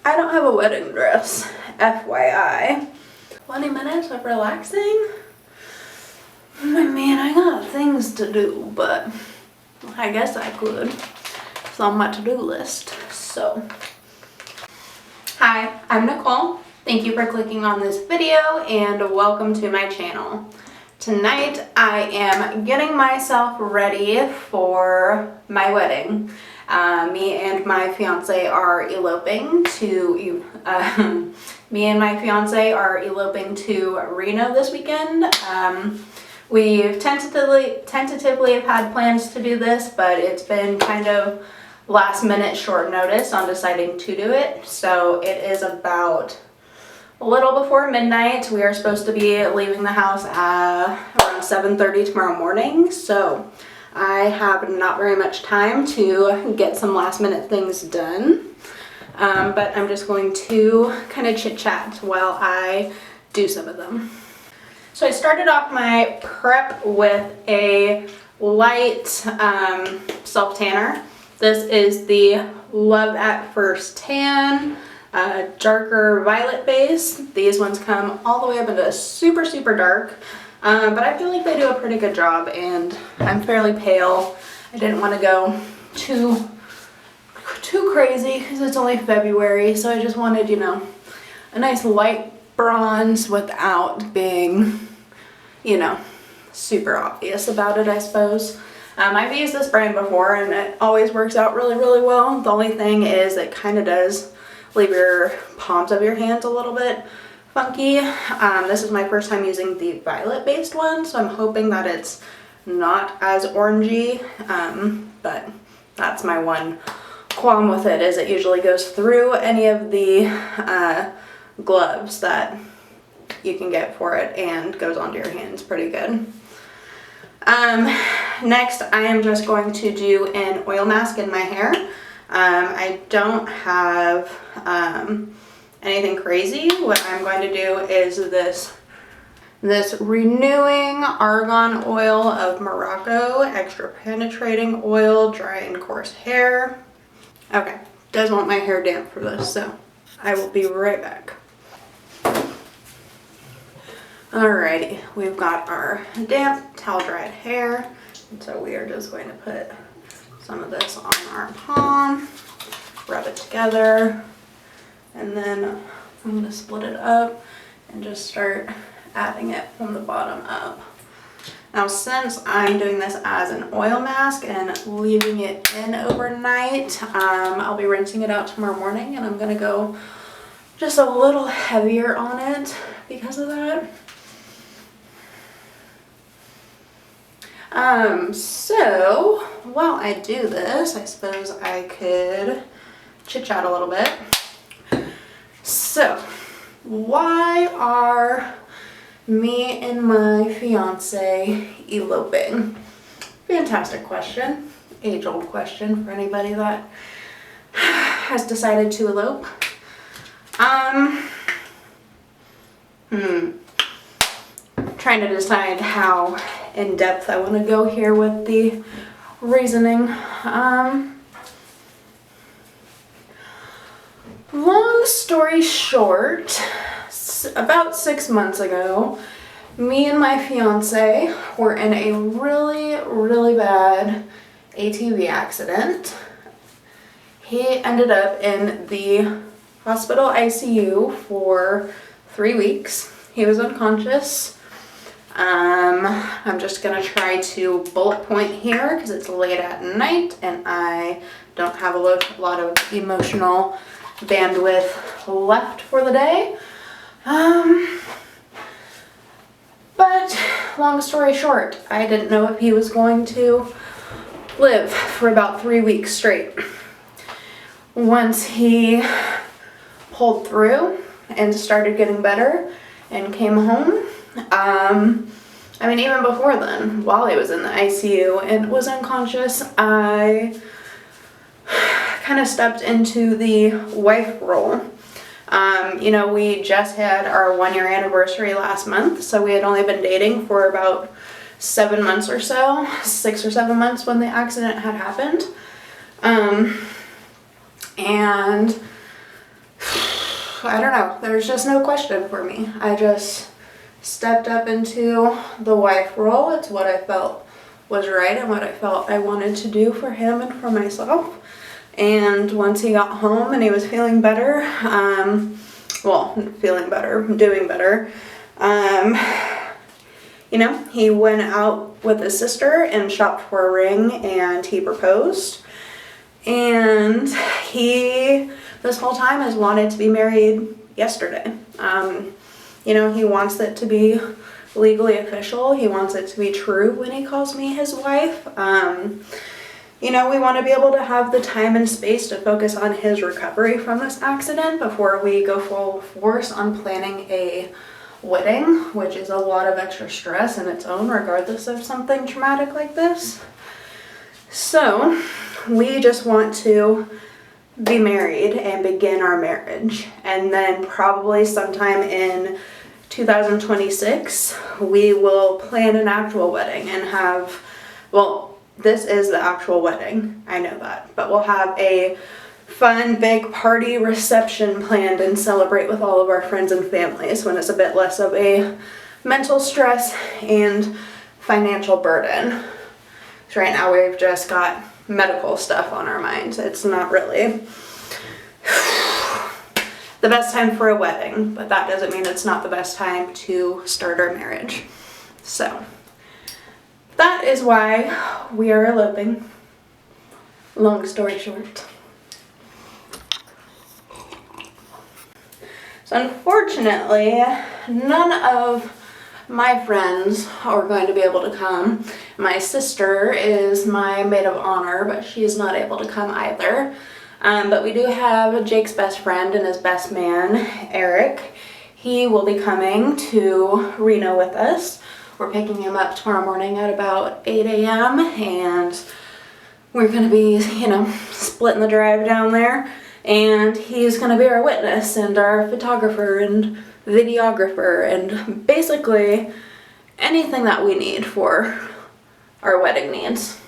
I don't have a wedding dress, FYI. 20 minutes of relaxing? I mean, I got things to do, but I guess I could. It's on my to-do list, so. Hi, I'm Nicole. Thank you for clicking on this video and welcome to my channel. Tonight I am getting myself ready for my wedding. Me and my fiance are eloping to Reno this weekend. We've tentatively have had plans to do this, but it's been kind of last minute short notice on deciding to do it. So it is about a little before midnight. We are supposed to be leaving the house around 7:30 tomorrow morning. So I have not very much time to get some last minute things done. But I'm just going to kind of chit chat while I do some of them. So I started off my prep with a light self tanner. This is the Love at First Tan, darker violet base. These ones come all the way up into super, super dark. But I feel like they do a pretty good job, and I'm fairly pale. I didn't want to go too crazy because it's only February, so I just wanted, you know, a nice light bronze without being, you know, super obvious about it, I suppose. I've used this brand before and it always works out really, really well. The only thing is it kind of does leave your palms of your hands a little bit funky. This is my first time using the violet based one, so I'm hoping that it's not as orangey, but that's my one qualm with it, is it usually goes through any of the gloves that you can get for it and goes onto your hands pretty good. Next I am just going to do an oil mask in my hair. I don't have anything crazy. What I'm going to do is this renewing argan oil of Morocco, extra penetrating oil, dry and coarse hair. Okay, does want my hair damp for this, so I will be right back. Alrighty, we've got our damp towel dried hair, and so we are just going to put some of this on our palm, rub it together, and then I'm going to split it up and just start adding it from the bottom up. Now, since I'm doing this as an oil mask and leaving it in overnight, I'll be rinsing it out tomorrow morning, and I'm going to go just a little heavier on it because of that. So while I do this, I suppose I could chit chat a little bit. So why are me and my fiance eloping? Fantastic question. Age-old question for anybody that has decided to elope. Trying to decide how in depth I want to go here with the reasoning. Long story short, about 6 months ago, me and my fiance were in a really, really bad ATV accident. He ended up in the hospital ICU for 3 weeks. He was unconscious. I'm just gonna try to bullet point here because it's late at night and I don't have a lot of emotional bandwidth left for the day. But long story short, I didn't know if he was going to live for about 3 weeks straight. Once he pulled through and started getting better and came home, I mean, even before then, while he was in the ICU and was unconscious, I kind of stepped into the wife role. You know, we just had our 1-year anniversary last month, so we had only been dating for about 7 months or so, 6 or 7 months when the accident had happened. And I don't know, there's just no question for me. I just stepped up into the wife role. It's what I felt was right and what I felt I wanted to do for him and for myself. And once he got home and he was feeling better, doing better, you know, he went out with his sister and shopped for a ring and he proposed. And he, this whole time, has wanted to be married yesterday. You know, he wants it to be legally official. He wants it to be true when he calls me his wife. You know, we want to be able to have the time and space to focus on his recovery from this accident before we go full force on planning a wedding, which is a lot of extra stress in its own, regardless of something traumatic like this. So we just want to be married and begin our marriage, and then probably sometime in 2026 we will plan an actual wedding and have, well, this is the actual wedding, I know that, but we'll have a fun big party reception planned and celebrate with all of our friends and families when it's a bit less of a mental stress and financial burden. So right now we've just got medical stuff on our minds. It's not really the best time for a wedding, but that doesn't mean it's not the best time to start our marriage. So that is why we are eloping. Long story short. So unfortunately, none of my friends are going to be able to come. My sister is my maid of honor, but she's not able to come either. But we do have Jake's best friend and his best man, Eric. He will be coming to Reno with us. We're picking him up tomorrow morning at about 8 a.m. and we're going to be, you know, splitting the drive down there. And he's going to be our witness and our photographer and videographer and basically anything that we need for our wedding needs.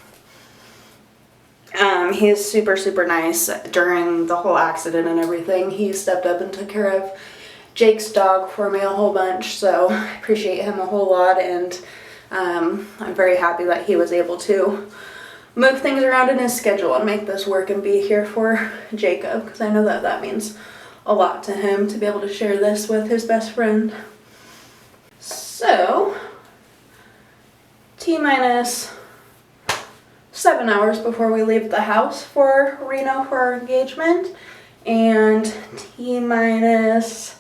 He's super nice. During the whole accident and everything, he stepped up and took care of Jake's dog for me a whole bunch, so I appreciate him a whole lot, and I'm very happy that he was able to move things around in his schedule and make this work and be here for Jacob, because I know that that means a lot to him to be able to share this with his best friend. So, T-minus 7 hours before we leave the house for Reno for our engagement, and T-minus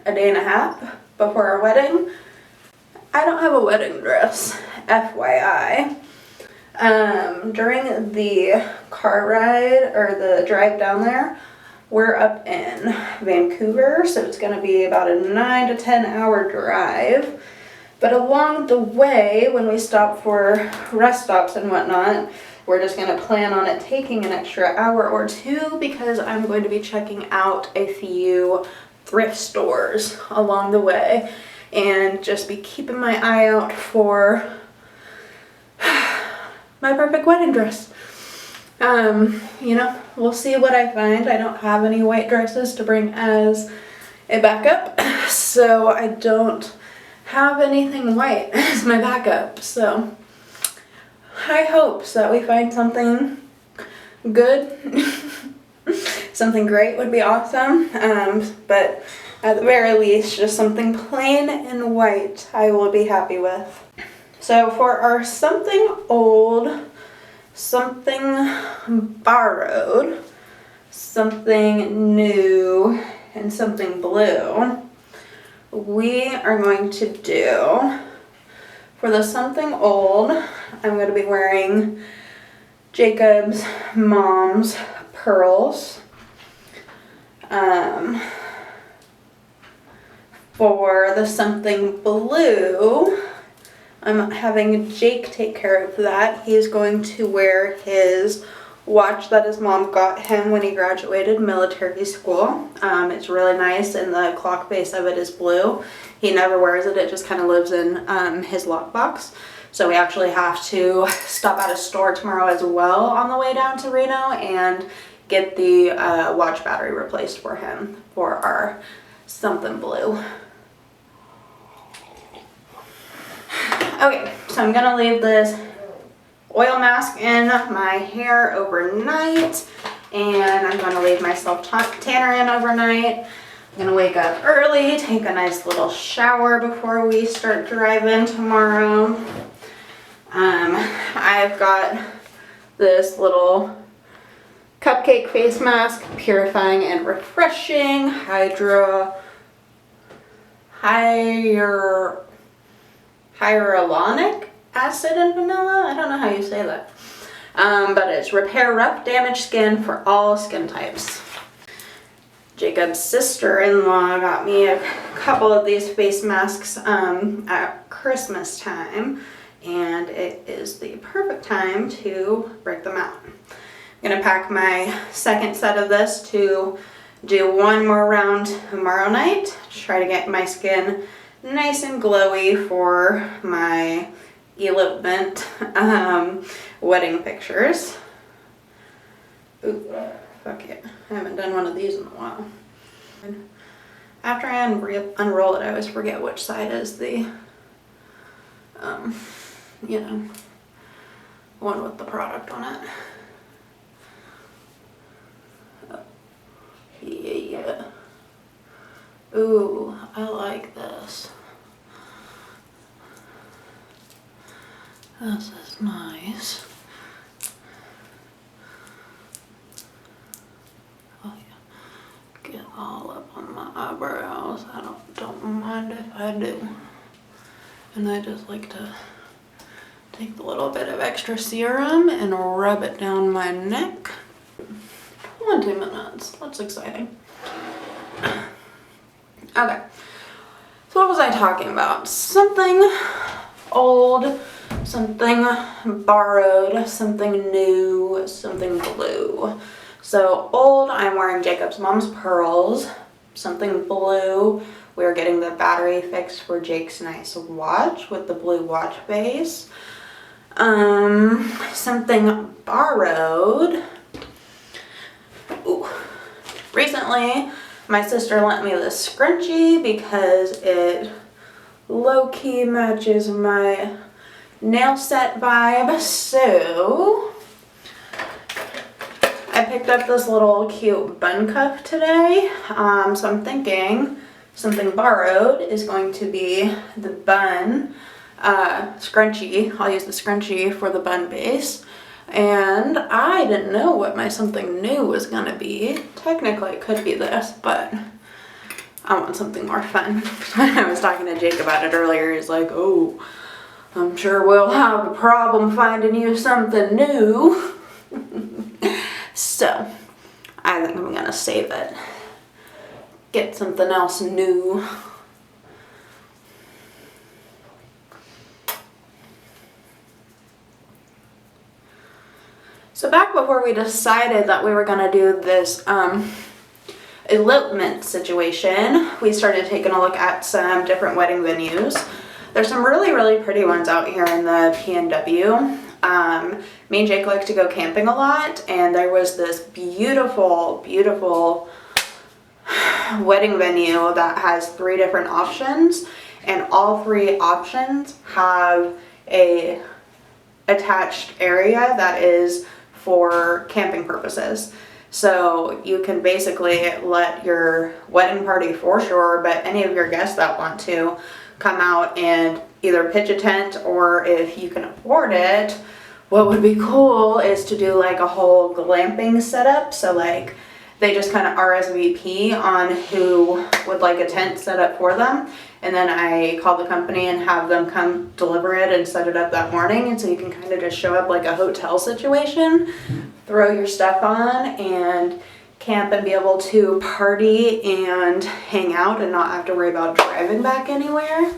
a day and a half before our wedding. I don't have a wedding dress, FYI. During the car ride or the drive down there, we're up in Vancouver, so it's going to be about a 9 to 10 hour drive. But along the way, when we stop for rest stops and whatnot, we're just going to plan on it taking an extra hour or two because I'm going to be checking out a few thrift stores along the way and just be keeping my eye out for my perfect wedding dress. You know, we'll see what I find. I don't have any white dresses to bring as a backup, so I don't have anything white as my backup. So high hopes that we find something good. Something great would be awesome, but at the very least, just something plain and white I will be happy with. So for our something old, something borrowed, something new, and something blue, we are going to do, for the something old, I'm going to be wearing Jacob's mom's pearls. For the something blue, I'm having Jake take care of that. He's going to wear his watch that his mom got him when he graduated military school. It's really nice and the clock face of it is blue. He never wears it, it just kind of lives in his lockbox. So we actually have to stop at a store tomorrow as well on the way down to Reno and get the watch battery replaced for him for our something blue. Okay, so I'm gonna leave this oil mask in my hair overnight, and I'm gonna leave my self-tanner in overnight. I'm gonna wake up early, take a nice little shower before we start driving tomorrow. I've got this little cupcake face mask, purifying and refreshing, hyaluronic acid and vanilla. I don't know how you say that. But it's repair rough damaged skin for all skin types. Jacob's sister-in-law got me a couple of these face masks at Christmas time, and it is the perfect time to break them out. I'm gonna pack my second set of this to do one more round tomorrow night to try to get my skin nice and glowy for my elopement wedding pictures. Ooh, fuck yeah. I haven't done one of these in a while. And after I unroll it, I always forget which side is the, you know, one with the product on it. Oh, yeah. Ooh, I like this. This is nice. Oh yeah. Get all up on my eyebrows. I don't mind if I do. And I just like to take a little bit of extra serum and rub it down my neck. 20 minutes. That's exciting. Okay. So what was I talking about? Something old, something borrowed, something new, something blue. So old, I'm wearing Jacob's mom's pearls. Something blue, we're getting the battery fixed for Jake's nice watch with the blue watch base. Something borrowed. Ooh. Recently, my sister lent me this scrunchie because it low-key matches my nail set vibe. So I picked up this little cute bun cuff today. So I'm thinking something borrowed is going to be the bun scrunchie. I'll use the scrunchie for the bun base. And I didn't know what my something new was gonna be. Technically it could be this, but I want something more fun. I was talking to Jake about it earlier. He's like, oh, I'm sure we'll have a problem finding you something new. So I think I'm gonna save it. Get something else new. So back before we decided that we were gonna do this elopement situation, we started taking a look at some different wedding venues. There's some really, really pretty ones out here in the PNW. Me and Jake like to go camping a lot, and there was this beautiful, beautiful wedding venue that has 3 different options, and all 3 options have a attached area that is for camping purposes. So you can basically let your wedding party for sure, but any of your guests that want to come out and either pitch a tent, or if you can afford it, what would be cool is to do like a whole glamping setup. So like they just kind of RSVP on who would like a tent set up for them, and then I call the company and have them come deliver it and set it up that morning. And so you can kind of just show up like a hotel situation, throw your stuff on and camp and be able to party and hang out and not have to worry about driving back anywhere.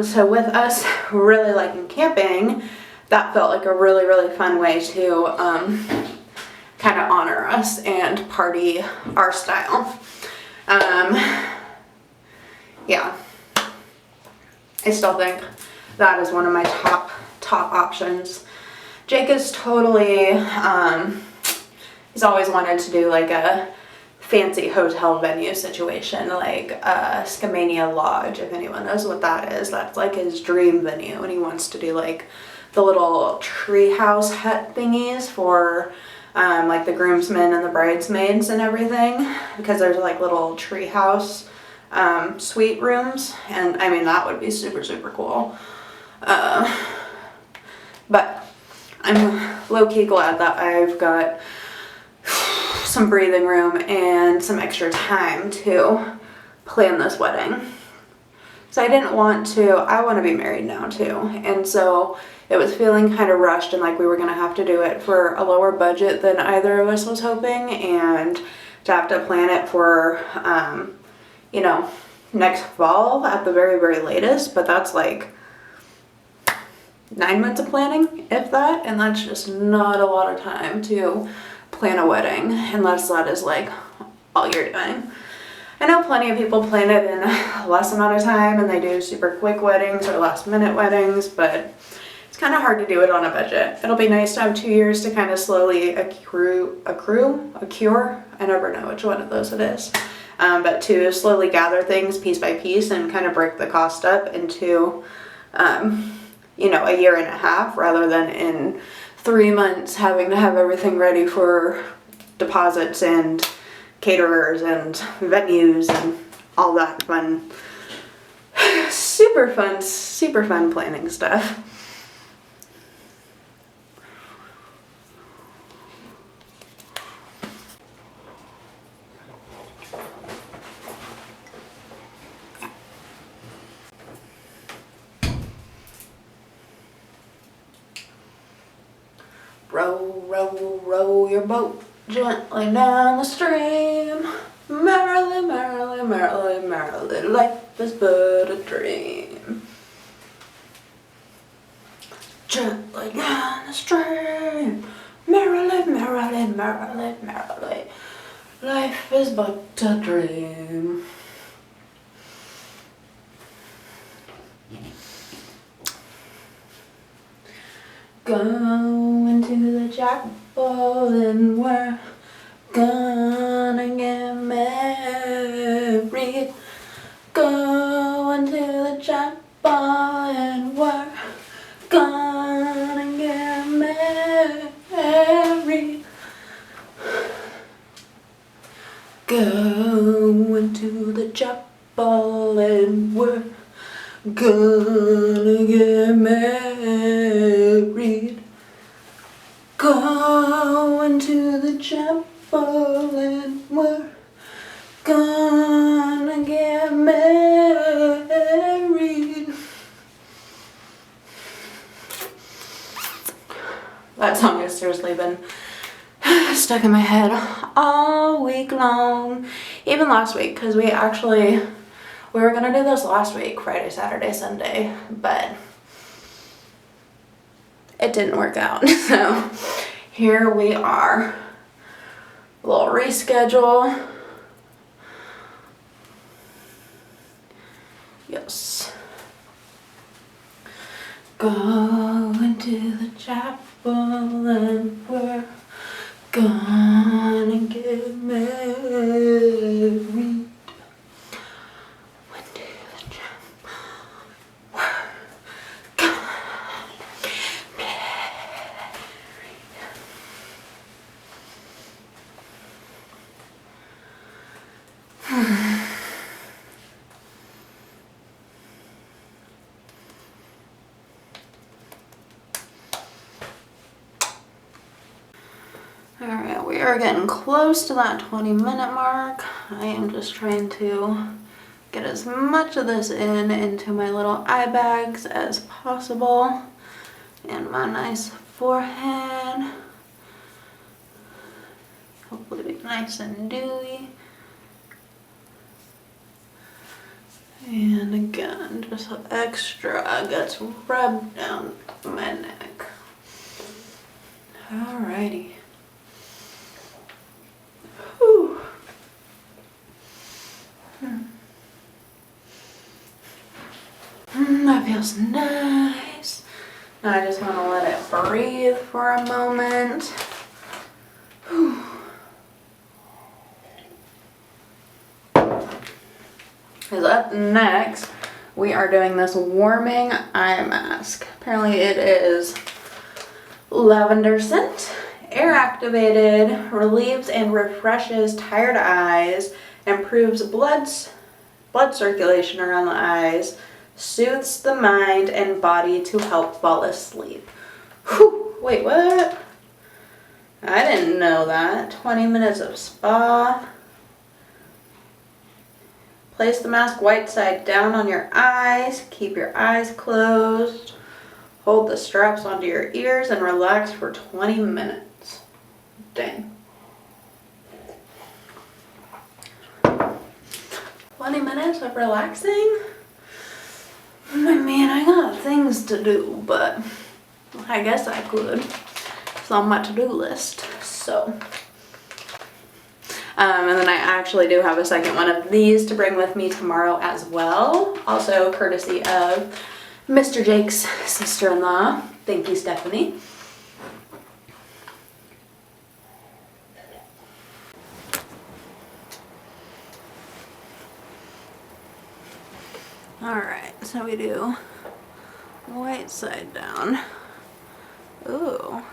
So with us really liking camping, that felt like a really, really fun way to kind of honor us and party our style. Yeah, I still think that is one of my top options. Jake is totally he's always wanted to do like a fancy hotel venue situation, like Skamania Lodge, if anyone knows what that is. That's like his dream venue, and he wants to do like the little treehouse hut thingies for like the groomsmen and the bridesmaids and everything, because there's like little treehouse suite rooms, and I mean that would be super, super cool. But I'm low-key glad that I've got some breathing room and some extra time to plan this wedding. So I want to be married now too, and so it was feeling kind of rushed and like we were gonna have to do it for a lower budget than either of us was hoping, and to have to plan it for you know, next fall at the very, very latest, but that's like 9 months of planning, if that, and that's just not a lot of time to plan a wedding unless that is like all you're doing. I know plenty of people plan it in a less amount of time and they do super quick weddings or last minute weddings, but it's kind of hard to do it on a budget. It'll be nice to have 2 years to kind of slowly accrue, I never know which one of those it is, but to slowly gather things piece by piece and kind of break the cost up into you know, a year and a half rather than in 3 months having to have everything ready for deposits and caterers and venues and all that fun, super fun planning stuff. Row, row, row your boat gently down the stream. Merrily, merrily, merrily, merrily, life is but a dream. Gently down the stream. Merrily, merrily, merrily, merrily, life is but a dream. Going to the chapel and we're gonna get married. Going to the chapel and we're gonna get married. Going to the chapel and we're gonna get married. Going to the chapel and we're gonna get married. That song has seriously been stuck in my head all week long, even last week, because we were gonna do this last week, Friday, Saturday, Sunday, but it didn't work out. So here we are, a little reschedule. Yes. Going to the chapel and we're gonna get married. Alright, we are getting close to that 20-minute mark. I am just trying to get as much of this into my little eye bags as possible and my nice forehead. Hopefully be nice and dewy. And again, just extra gets rubbed down my neck. Alrighty. Whew. That feels nice. Now I just want to let it breathe for a moment. Whew. Because up next, we are doing this warming eye mask. Apparently it is lavender scent, air activated, relieves and refreshes tired eyes, improves blood circulation around the eyes, soothes the mind and body to help fall asleep. Whew, wait, what? I didn't know that. 20 minutes of spa. Place the mask white side down on your eyes. Keep your eyes closed. Hold the straps onto your ears and relax for 20 minutes. Dang. 20 minutes of relaxing? I mean, I got things to do, but I guess I could. It's on my to-do list, so. And then I actually do have a second one of these to bring with me tomorrow as well. Also courtesy of Mr. Jake's sister-in-law. Thank you, Stephanie. Alright, so we do white side down. Ooh.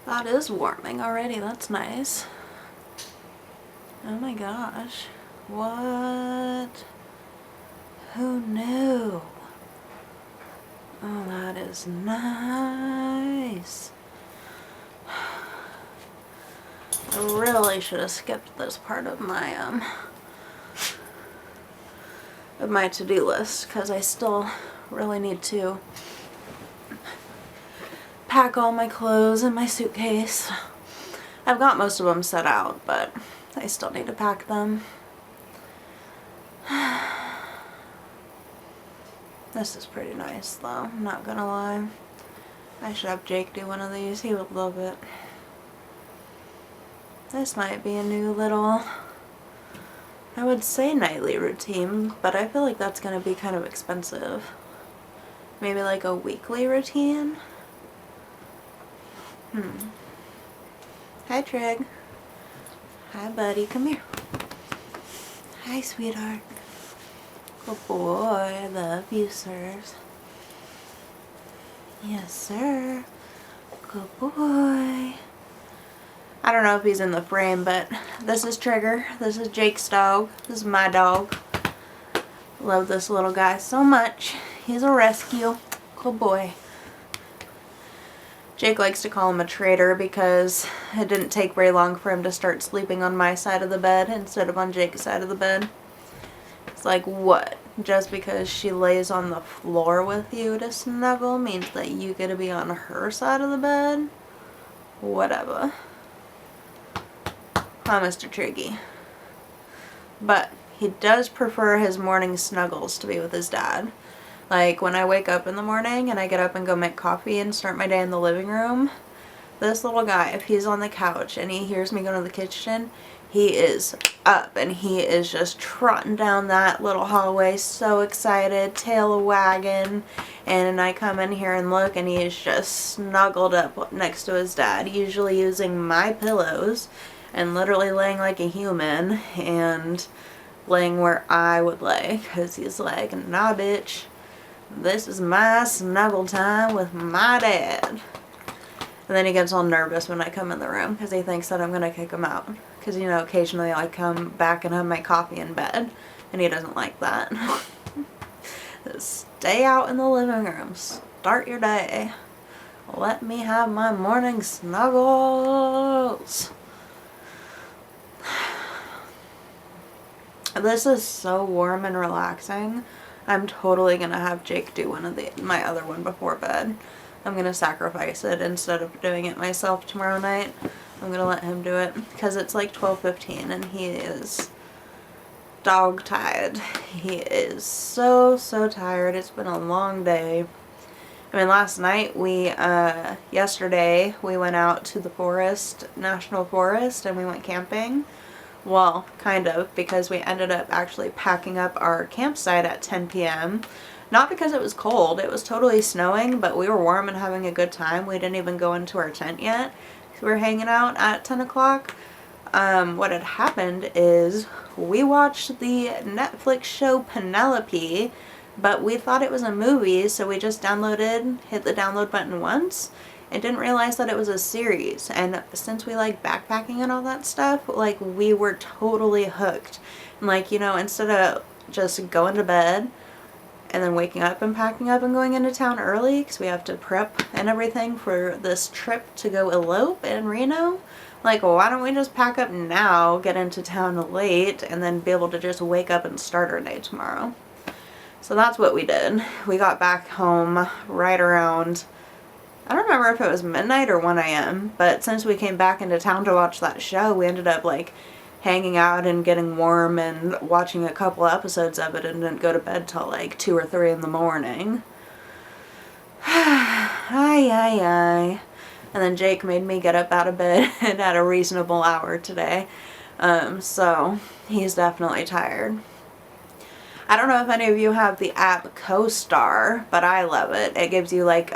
That is warming already, that's nice. Oh my gosh. What? Who knew? Oh, that is nice. I really should have skipped this part of my to-do list because I still really need to pack all my clothes in my suitcase. I've got most of them set out, but I still need to pack them. This is pretty nice though, I'm not gonna lie. I should have Jake do one of these, he would love it. This might be a new little, I would say nightly routine, but I feel like that's gonna be kind of expensive. Maybe like a weekly routine? Hi Trig. Hi buddy, come here. Hi sweetheart. Good boy, I love you sirs. Yes sir. Good boy. I don't know if he's in the frame, but this is Trigger. This is Jake's dog. This is my dog. Love this little guy so much. He's a rescue. Good boy. Jake likes to call him a traitor because it didn't take very long for him to start sleeping on my side of the bed instead of on Jake's side of the bed. It's like, what? Just because she lays on the floor with you to snuggle means that you get to be on her side of the bed? Whatever. Hi, Mr. Triggy. But he does prefer his morning snuggles to be with his dad. Like when I wake up in the morning and I get up and go make coffee and start my day in the living room, this little guy, if he's on the couch and he hears me go to the kitchen, he is up and he is just trotting down that little hallway, so excited, tail a-wagging, and I come in here and look and he is just snuggled up next to his dad, usually using my pillows and literally laying like a human and laying where I would lay, because he's like, nah bitch, this is my snuggle time with my dad. And then he gets all nervous when I come in the room because he thinks that I'm going to kick him out. Because, you know, occasionally I come back and have my coffee in bed. And he doesn't like that. Stay out in the living room. Start your day. Let me have my morning snuggles. This is so warm and relaxing. I'm totally going to have Jake do my other one before bed. I'm going to sacrifice it instead of doing it myself tomorrow night. I'm going to let him do it because it's like 12:15 and he is dog tired. He is so tired. It's been a long day. I mean, last night yesterday we went out to the forest, National Forest, and we went camping. Well, kind of, because we ended up actually packing up our campsite at 10 p.m. Not because it was cold, it was totally snowing, but we were warm and having a good time. We didn't even go into our tent yet. We were hanging out at 10 o'clock. what had happened is we watched the Netflix show Penelope, but we thought it was a movie, so we just hit the download button once, and didn't realize that it was a series. And since we like backpacking and all that stuff, like we were totally hooked. And like, you know, instead of just going to bed and then waking up and packing up and going into town early because we have to prep and everything for this trip to go elope in Reno, like, why don't we just pack up now, get into town late, and then be able to just wake up and start our day tomorrow. So that's what we did. We got back home right around, I don't remember if it was midnight or 1 a.m., but since we came back into town to watch that show, we ended up like hanging out and getting warm and watching a couple episodes of it, and didn't go to bed till like 2 or 3 in the morning. Ay. And then Jake made me get up out of bed at a reasonable hour today. So he's definitely tired. I don't know if any of you have the app CoStar, but I love it. It gives you like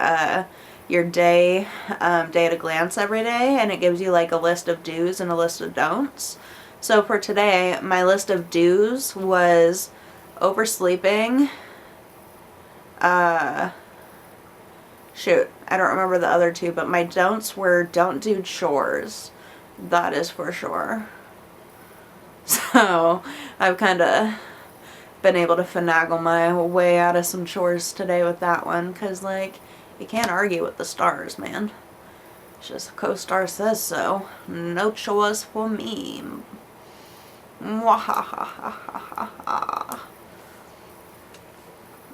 your day at a glance every day, and it gives you like a list of do's and a list of don'ts. So for today, my list of do's was oversleeping. Shoot, I don't remember the other two, but my don'ts were don't do chores. That is for sure. So I've kind of been able to finagle my way out of some chores today with that one, because like, you can't argue with the stars, man. It's just CoStar says so. No chores for me.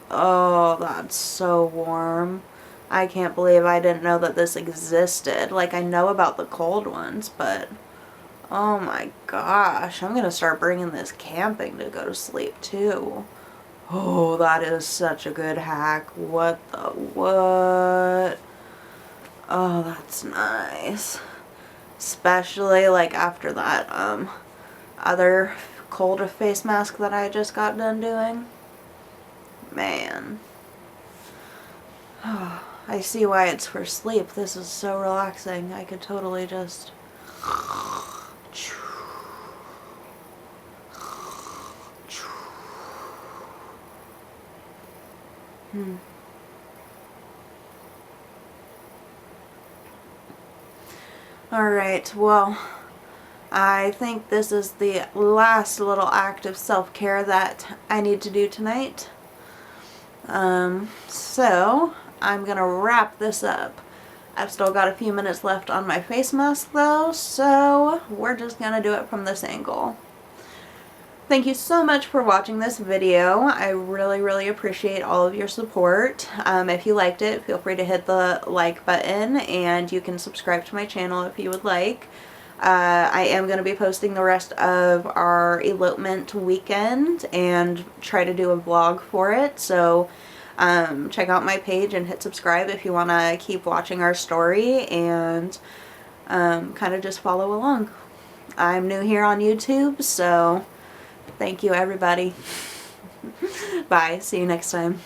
Oh, that's so warm. I can't believe I didn't know that this existed. Like, I know about the cold ones, but oh my gosh, I'm gonna start bringing this camping to go to sleep too. Oh, that is such a good hack. What? Oh, that's nice. Especially like after that other cold face mask that I just got done doing. Man. Oh, I see why it's for sleep. This is so relaxing. I could totally just Alright, well, I think this is the last little act of self-care that I need to do tonight. So I'm gonna wrap this up. I've still got a few minutes left on my face mask though, so we're just gonna do it from this angle. Thank you so much for watching this video. I really appreciate all of your support. If you liked it, feel free to hit the like button, and you can subscribe to my channel if you would like. I am going to be posting the rest of our elopement weekend and try to do a vlog for it, so check out my page and hit subscribe if you want to keep watching our story and kind of just follow along. I'm new here on YouTube, so thank you everybody. Bye. See you next time.